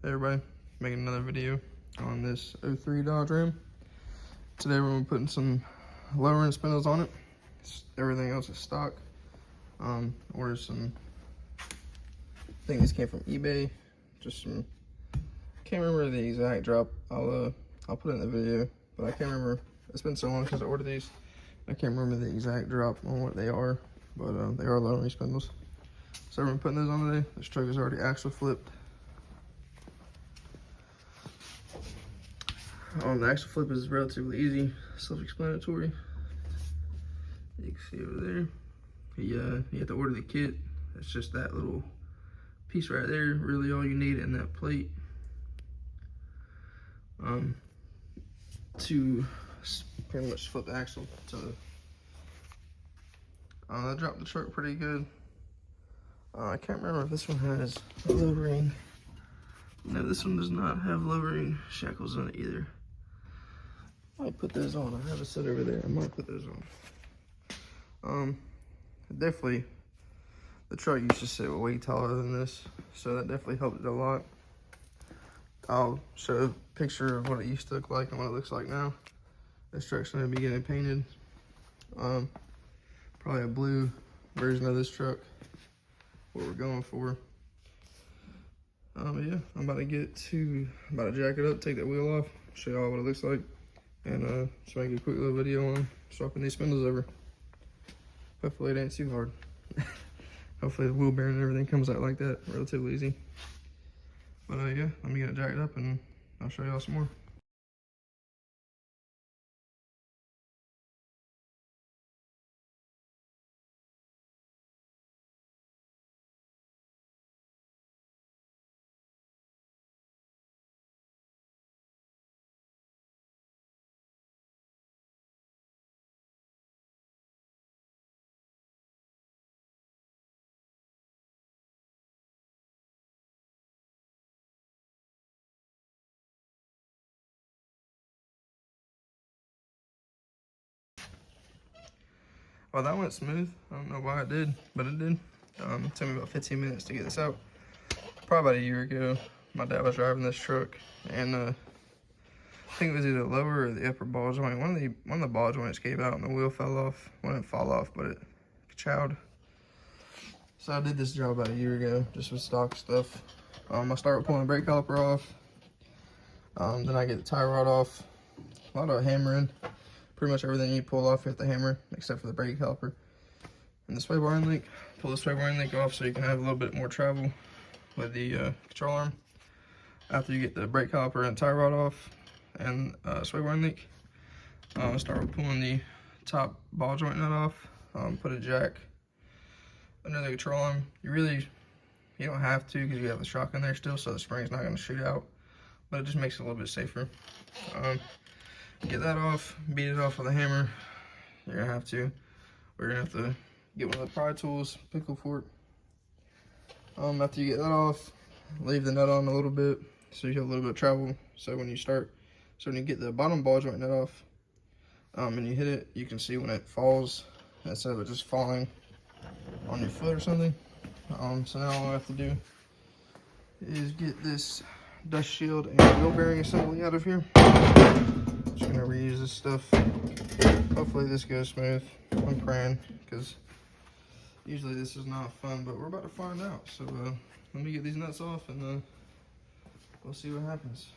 Hey everybody, making another video on this '03 Dodge Ram. Today we're going to be putting some lowering spindles on it. Everything else is stock. Ordered some, I think these came from eBay. Just some, can't remember the exact drop. I'll put it in the video, but I can't remember. It's been so long since I ordered these. I can't remember the exact drop on what they are, but they are lowering spindles. So we're putting those on today. This truck is already axle flipped. The axle flip is relatively easy, self-explanatory. You can see over there. You have to order the kit. It's just that little piece right there. Really, all you need in that plate to pretty much flip the axle. To that dropped the truck pretty good. I can't remember if this one has lowering. No, this one does not have lowering shackles on it either. I might put those on. I have a set over there. I might put those on. Definitely, the truck used to sit way taller than this, so that definitely helped it a lot. I'll show a picture of what it used to look like and what it looks like now. This truck's going to be getting painted. Probably a blue version of this truck. What we're going for. Yeah, I'm about to jack it up, take that wheel off, show y'all what it looks like, and so I can get a quick little video on swapping these spindles over. Hopefully it ain't too hard. Hopefully the wheel bearing and everything comes out like that, relatively easy. But yeah, let me get it jacked up and I'll show y'all some more. Well, that went smooth. I don't know why it did, but it did. It took me about 15 minutes to get this out. Probably about a year ago, my dad was driving this truck, and I think it was either the lower or the upper ball joint. One of the ball joints gave out and the wheel fell off. Well, it didn't fall off, but it chowed. So I did this job about a year ago, just with stock stuff. I started pulling the brake caliper off. Then I get the tie rod off. A lot of hammering. Pretty much everything you pull off, you have to hammer, except for the brake caliper. And the sway bar end link. Pull the sway bar end link off so you can have a little bit more travel with the control arm. After you get the brake caliper and tie rod off and sway bar end link, start pulling the top ball joint nut off. Put a jack under the control arm. You don't have to because you have the shock in there still, so the spring's not going to shoot out, but it just makes it a little bit safer. Get that off, beat it off with a hammer. We're gonna have to get one of the pry tools, pickle fork. After you get that off, leave the nut on a little bit so you have a little bit of travel. So when you get the bottom ball joint nut off, and you hit it, you can see when it falls instead of it just falling on your foot or something. So now all I have to do is get this dust shield and wheel bearing assembly out of here. Just gonna reuse this stuff. Hopefully this goes smooth. I'm praying, because usually this is not fun, but we're about to find out. So let me get these nuts off and we'll see what happens.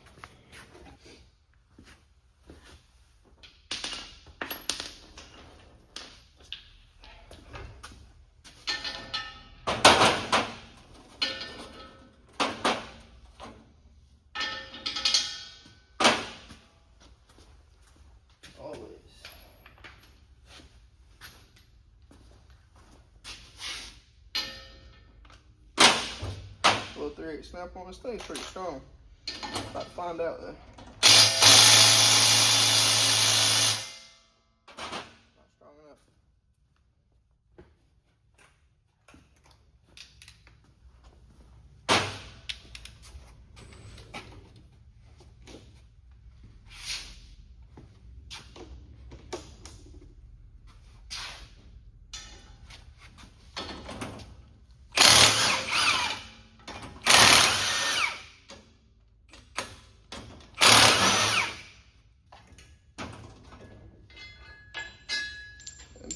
Little 3/8 snap on this thing's pretty strong. About to find out though. Not strong enough.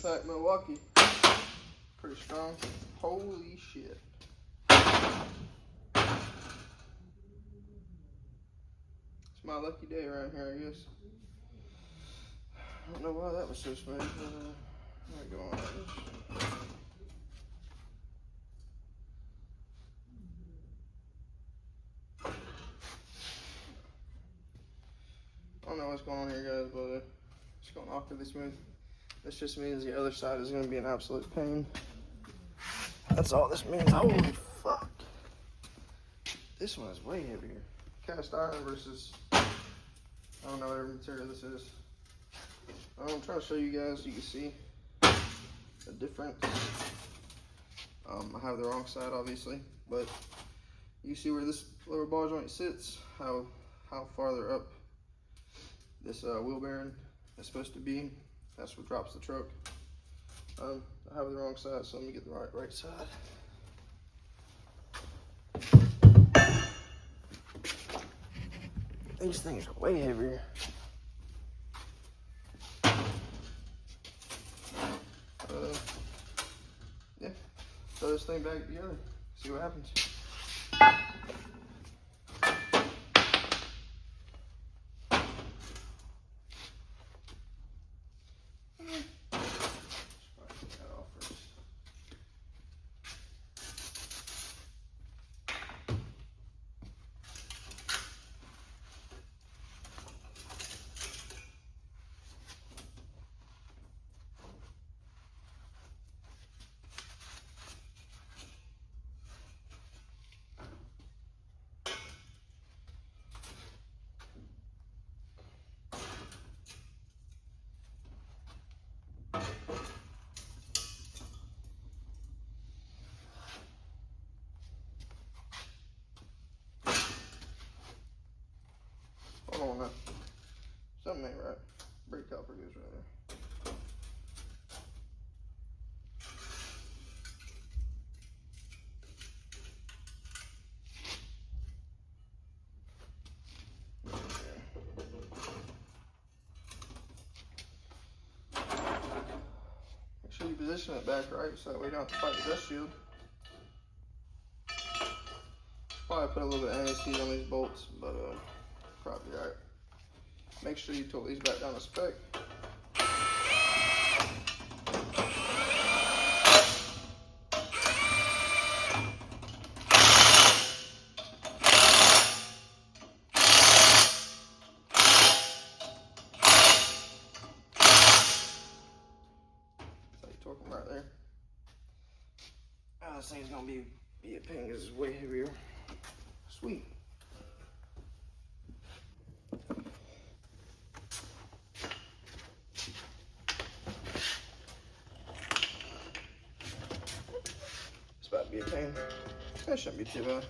Impact Milwaukee. Pretty strong. Holy shit. It's my lucky day around here, I guess. I don't know why that was so smooth, but I go on like this. I don't know what's going on here, guys, but it's going awkwardly smooth. This just means the other side is going to be an absolute pain. That's all this means. Holy fuck. This one is way heavier. Cast iron versus, I don't know whatever material this is. I'm trying to show you guys so you can see the difference. I have the wrong side, obviously, but you see where this lower ball joint sits, how farther up this wheel bearing is supposed to be. That's what drops the truck. I have the wrong side, so let me get the right side. These things are way heavier. Yeah, throw this thing back together, see what happens. Hold on now. Something ain't right. Brake caliper goes right there. Make sure you position it back right so that way you don't have to fight the dust shield. Probably put a little bit of anti-seize on these bolts, but probably alright. Make sure you tilt these back down to spec. So you torque them right there. This thing's gonna be a pain because it's way heavier. Sweet. It's about to be a pain. That shouldn't be too bad.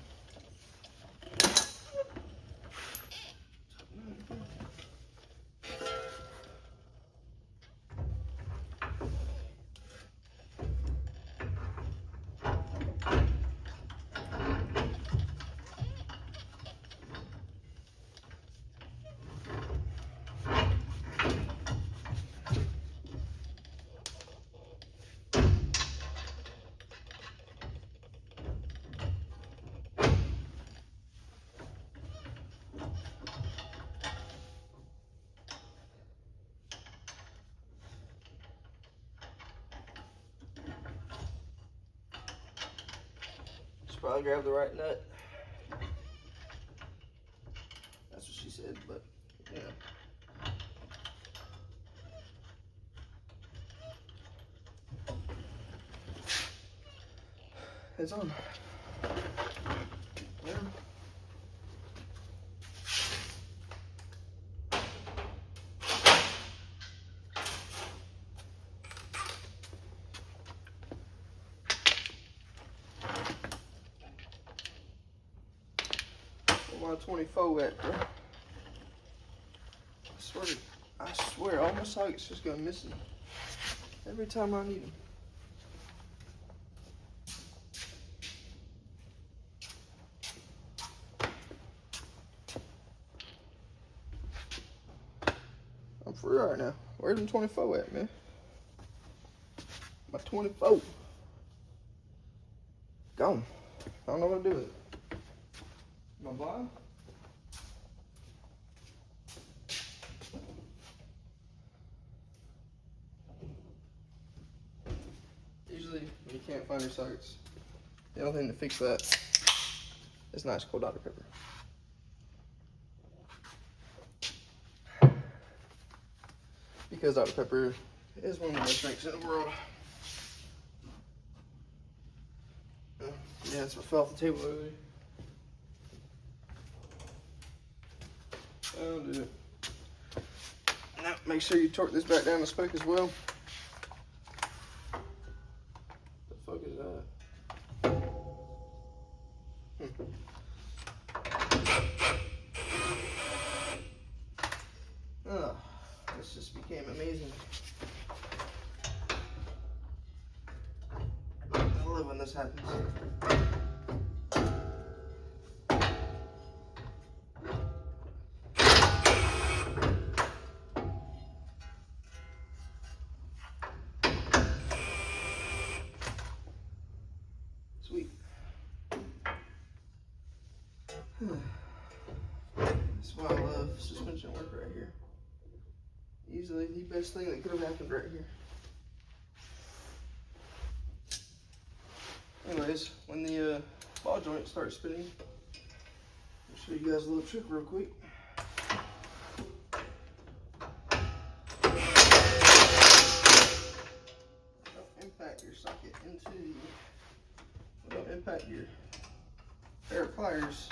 Probably grab the right nut. That's what she said, but yeah. It's on. Yeah. My 24 at, bro. I swear, all my sockets just go missing every time I need them. I'm free right now. Where's the 24 at, man? 24. Gone. I don't know what to do with it. Am I blind? Usually, when you can't find your sockets, the only thing to fix that is nice cold Dr. Pepper. Because Dr. Pepper is one of the best drinks in the world. Yeah, that's what fell off the table earlier. That'll do it. Now, make sure you torque this back down the spoke as well. The fuck is that? Oh, this just became amazing. I love when this happens. Sweet. That's why I love suspension work right here. Easily the best thing that could have happened right here. Anyways, when the ball joint starts spinning, I'll show you guys a little trick real quick. Don't impact your socket into the, don't impact your pair of pliers.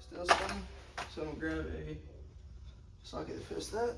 Still spinning, so I'm gonna grab a socket that fits that.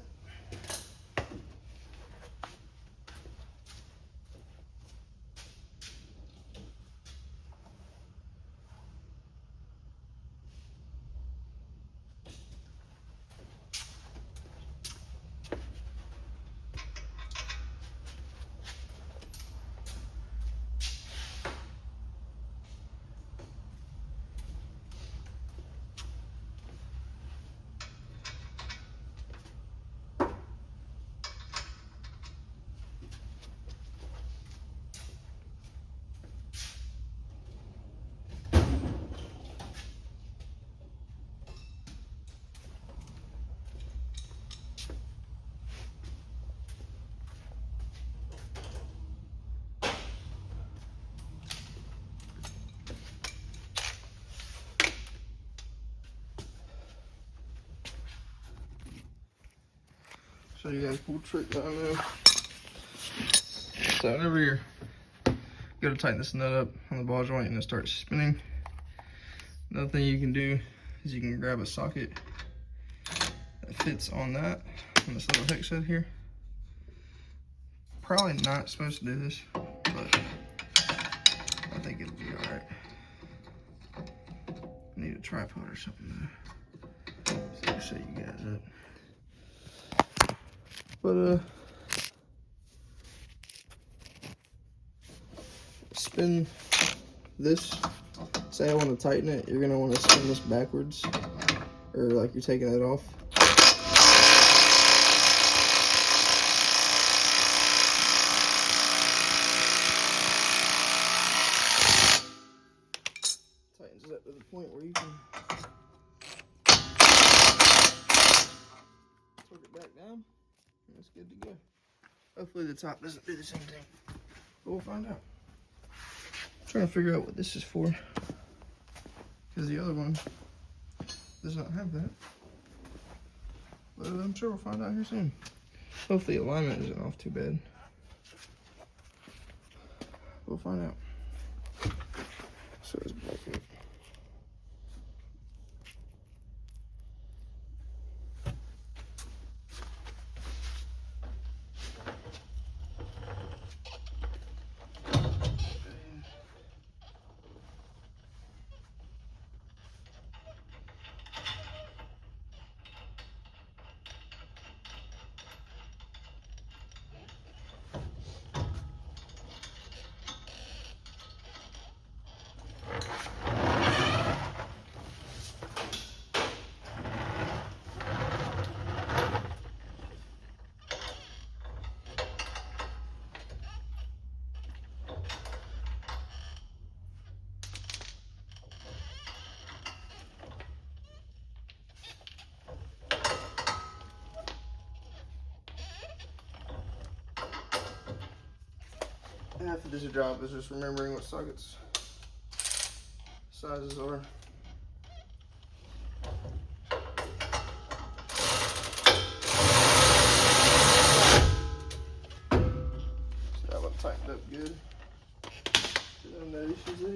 Show you guys a cool trick that I know. So whenever you're go to tighten this nut up on the ball joint and it starts spinning, another thing you can do is you can grab a socket that fits on that, on this little hex set here. Probably not supposed to do this, but I think it'll be alright. Need a tripod or something though, so I can set you guys up. But spin this. Say I want to tighten it, you're gonna want to spin this backwards, or like you're taking it off. Tightens it up to the point where you can torque it back down. That's good to go. Hopefully the top doesn't do the same thing, but we'll find out. I'm trying to figure out what this is for, because the other one does not have that. But I'm sure we'll find out here soon. Hopefully the alignment isn't off too bad. We'll find out. So it's back here. half of this job is just remembering what sockets sizes are. So that one tightened up good. No issues there.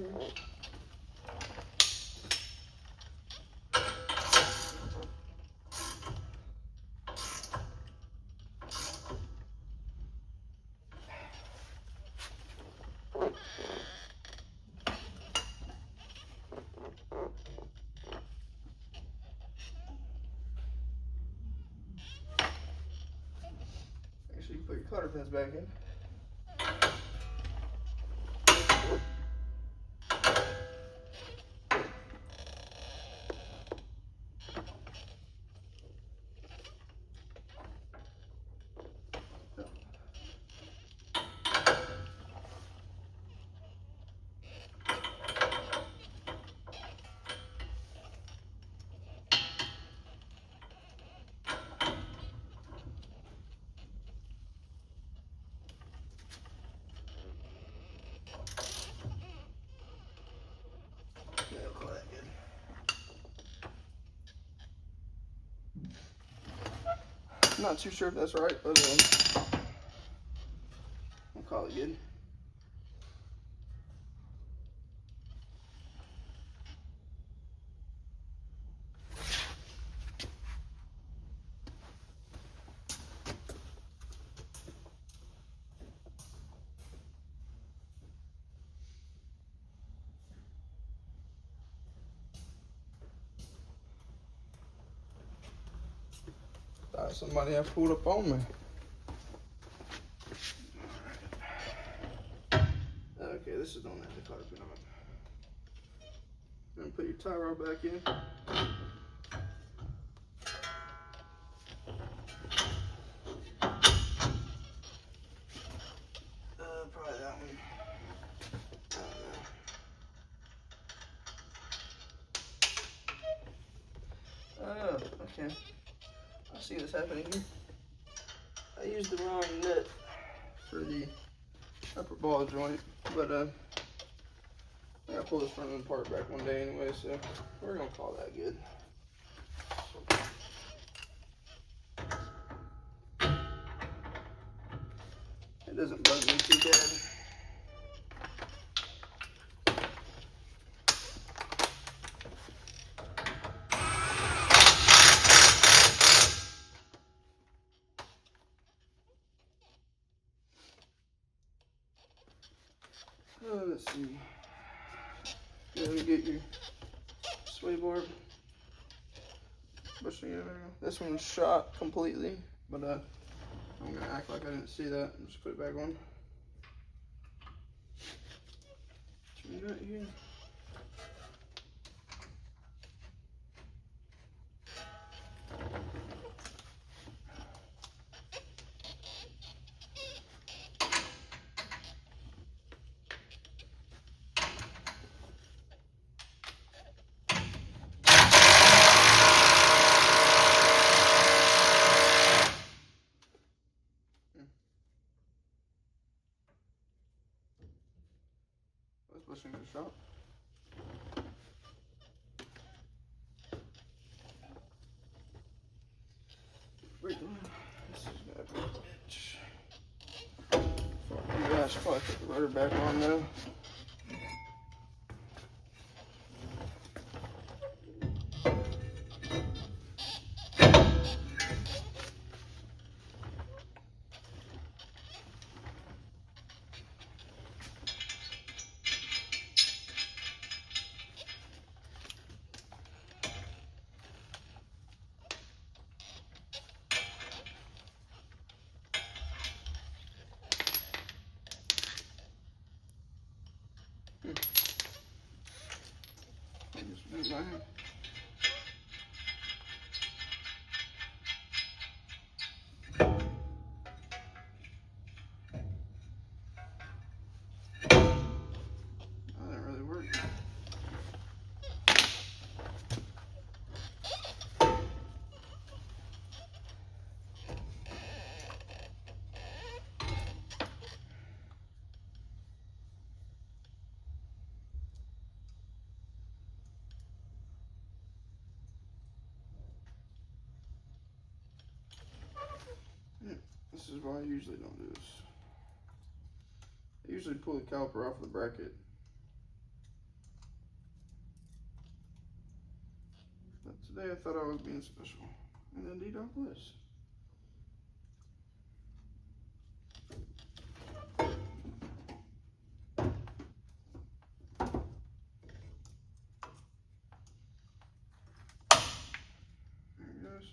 Make sure you put your cotter pins back in. I'm not too sure if that's right, but I'll call it good. Thought somebody had pulled up on me. Okay, this is the one that the cotter pin on. Then put your tie rod back in. Probably that one. Oh, okay. I see what's happening here. I used the wrong nut for the upper ball joint, but I gotta pull this front end part back one day anyway, so we're gonna call that good. It doesn't bug me too bad. Let's see. Let me get your sway bar bushing over. This one's shot completely, but I'm gonna act like I didn't see that and just put it back on. Turn that here. Bushing the shot. Wait, this is gonna be a bitch. Yeah, I should probably put the rudder back on now. Just move my hand. That didn't really work. This is why I usually don't do this. I usually pull the caliper off the bracket. But today I thought I was being special. And indeed I was. There it goes.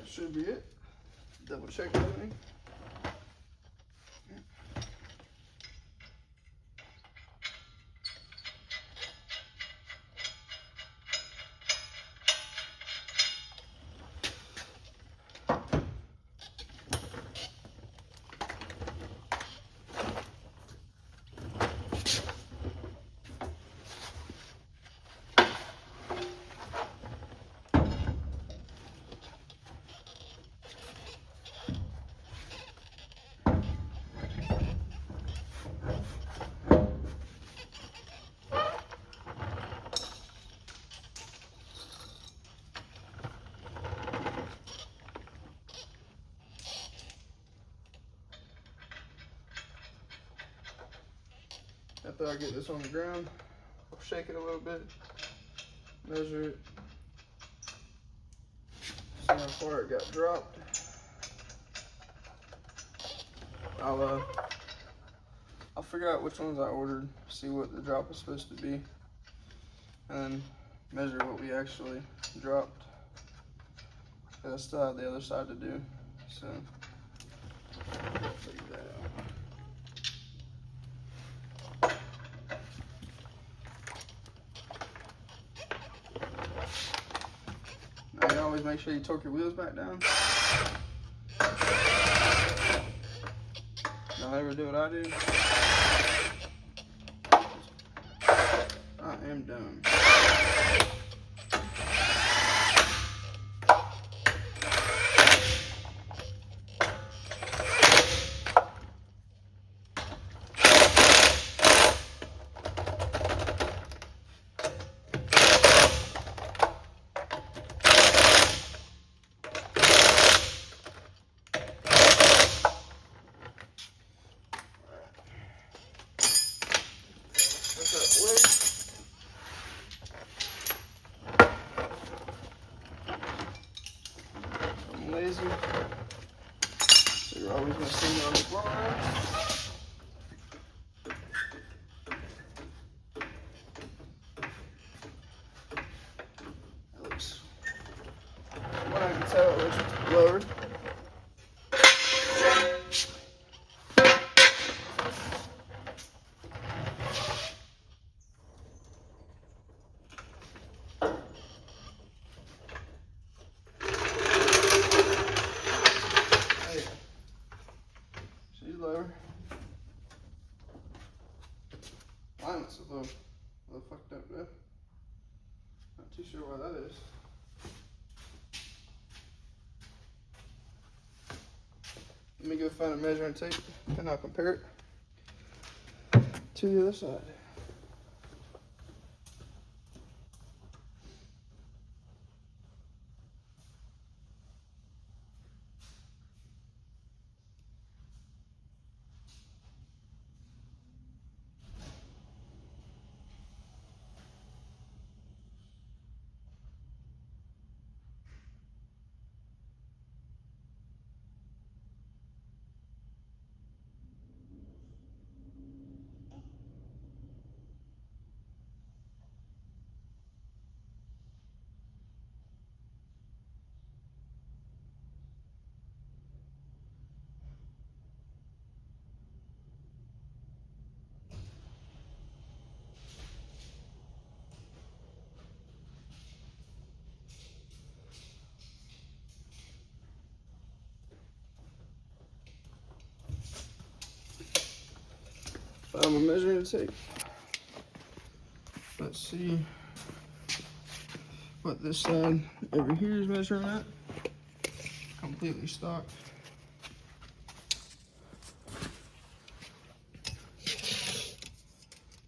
Should be it. Double check everything. After I get this on the ground, I'll shake it a little bit, measure it, see how far it got dropped. I'll figure out which ones I ordered, see what the drop is supposed to be, and then measure what we actually dropped. Because I still have the other side to do, so figure that out. Now you always make sure you torque your wheels back down. Don't ever do what I do. I am done. I'm lazy, so you're always going to see me on the line. That looks, from what I can tell, it looks lowered. She's lower. Too sure why that is. Let me go find a measuring tape and I'll compare it to the other side. Found my measuring tape. Let's see what this side over here is measuring at. Completely stock.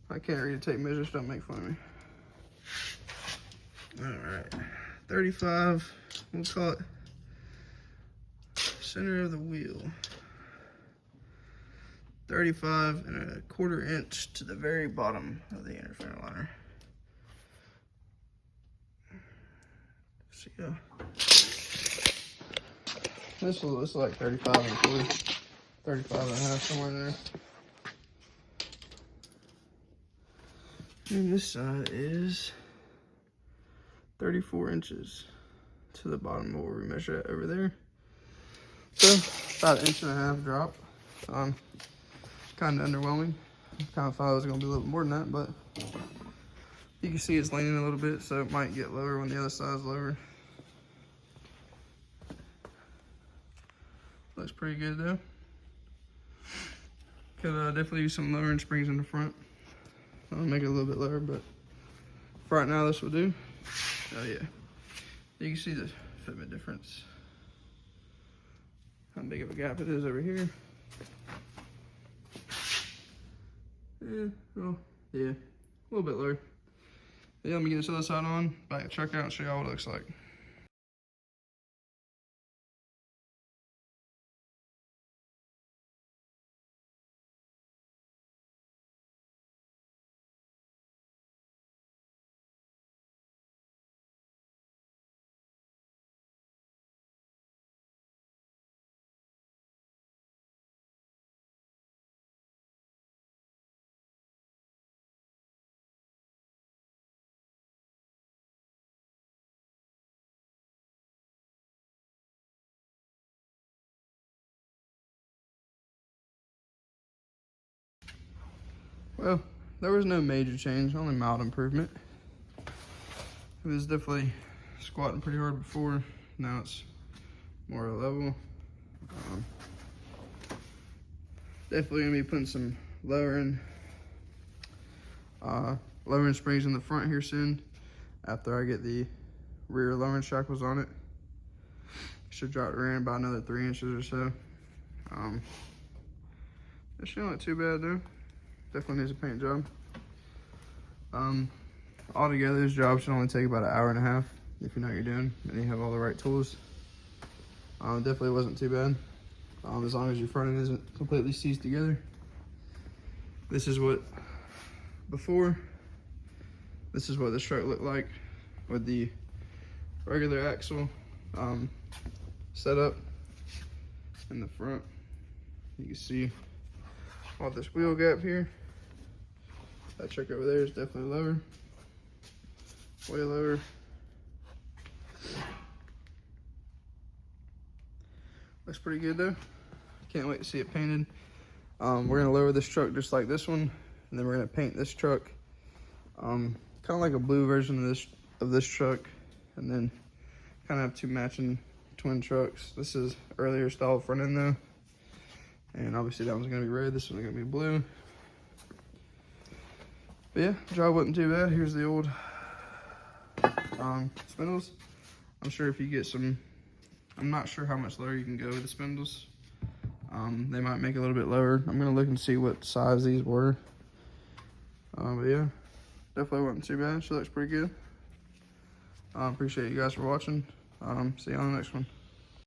I can't read a tape measure, so don't make fun of me. Alright, 35, we'll call it center of the wheel. 35 1/4 inch to the very bottom of the inner fender liner. See ya. This looks like 35 1/4, 35 1/2, somewhere in there. And this side is 34 inches to the bottom of where we measure it over there. So about 1.5 inch drop. Kind of underwhelming. Kind of thought it was going to be a little more than that, but you can see it's leaning a little bit, so it might get lower when the other side's lower. Looks pretty good though. Could definitely use some lowering springs in the front. I'll make it a little bit lower, but for right now this will do. Oh yeah, you can see the fitment difference. How big of a gap it is over here. Yeah, a little bit lower. Yeah, let me get this other side on, back the truck out and show y'all what it looks like. Well, there was no major change, only mild improvement. It was definitely squatting pretty hard before. Now it's more level. Definitely gonna be putting some lowering springs in the front here soon. After I get the rear lowering shackles on it, should drop the rear end about another 3 inches or so. It shouldn't look too bad though. Definitely needs a paint job. Altogether, this job should only take about 1.5 hours if you know what you're doing and you have all the right tools. Definitely wasn't too bad. As long as your front end isn't completely seized together. This is what before. This is what the truck looked like with the regular axle set up in the front. You can see all this wheel gap here. That truck over there is definitely lower, way lower. Looks pretty good though. Can't wait to see it painted. We're gonna lower this truck just like this one, and then we're gonna paint this truck kind of like a blue version of this truck, and then kind of have 2 matching twin trucks. This is earlier style front end though, and obviously that one's gonna be red, this one's gonna be blue. But yeah, job wasn't too bad. Here's the old Spindles, I'm sure if you get some, I'm not sure how much lower you can go with the spindles. They might make it a little bit lower. I'm gonna look and see what size these were. But yeah, definitely wasn't too bad. She looks pretty good. Appreciate you guys for watching. See you on the next one.